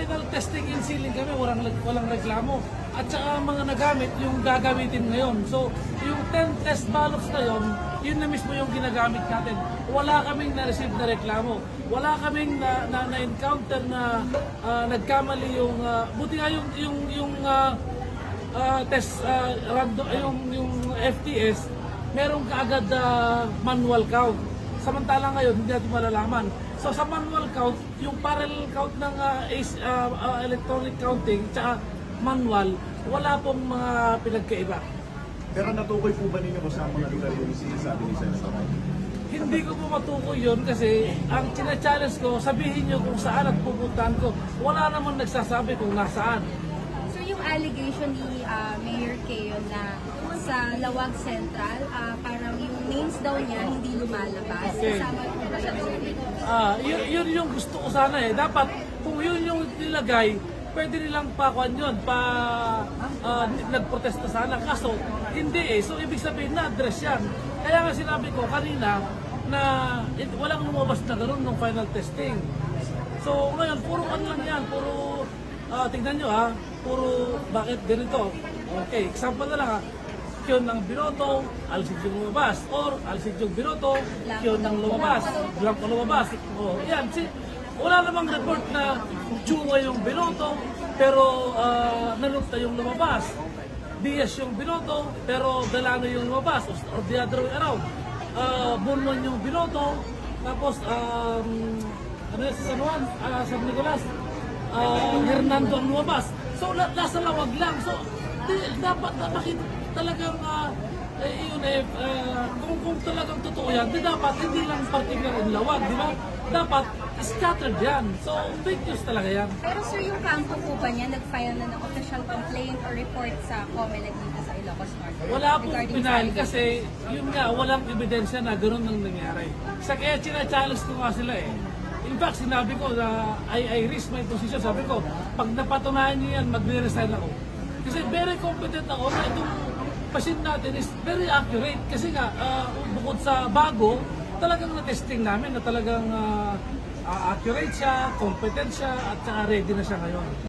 final testing in ceiling kami, walang reklamo. At saka mga nagamit, yung gagamitin ngayon. So, yung 10 test ballots na yun na mismo yung ginagamit natin. Wala kaming na-receive na reklamo. Wala kaming na-encounter na nagkamali yung, buti nga test, yung FTS, merong kaagad manual count. Samantalang ngayon, hindi natin malalaman. So sa manual count, yung parallel count ng electronic counting, tsaka manual, wala pong mga pinagkaiba. Pero natukoy po ba ninyo sa mga lugar yung sinasabi ni Senator? Hindi ko po matukoy yun kasi ang challenge ko, sabihin nyo kung saan at pupuntahan ko. Wala naman nagsasabi kung nasaan. So yung allegation ni Mayor Keo na sa Lawag Central, parang yung names daw niya hindi lumalabas. Okay. Kasama po ba siya doon? Yun yung gusto ko sana eh. Dapat kung yun yung nilagay, pwede nilang pakuan yun, nagprotesta sana. Kaso, hindi eh. So, ibig sabihin na-address yan. Kaya nga sinabi ko kanina na walang lumabas na gano'n ng final testing. So, ngayon, puro lang yan. Puro, tignan nyo puro bakit ganito. Okay, example na lang Kyon ng binoto, alsid yung lumabas. Or alsid yung binoto, kyon ng lumabas. Blanco lumabas. O, yan. Wala namang report na tsuwa yung binoto, pero nalukta yung lumabas. Diaz yung binoto, pero Delano yung lumabas. Or the other way around. Bulman yung binoto, tapos ano yun, sa San Juan, San Nicolas, Hernando ang lumabas. So, nasa Lawag lang. So, dapat makita talagang kung talagang totoo yan, dapat hindi lang particular in Lawag, di ba? Dapat scattered yan. So, fake news talaga yan. Pero sir, yung kampo po ba niya nag-file na ng official complaint or report sa COMELEC dito sa Ilocos Norte? Wala pong regarding pinahal sa kasi yun nga, walang ebidensya na gano'n nang nangyari. Sa kaya challenge ko nga sila eh. In fact, sinabi ko na I risk my position. Sabi ko, pag napatunayan niyo yan, magre-resign ako. Kasi very competent ako na itong machine natin is very accurate. Kasi nga, bukod sa bago, talagang na-testing namin na talagang accurate siya, competent siya, at saka ready na siya ngayon.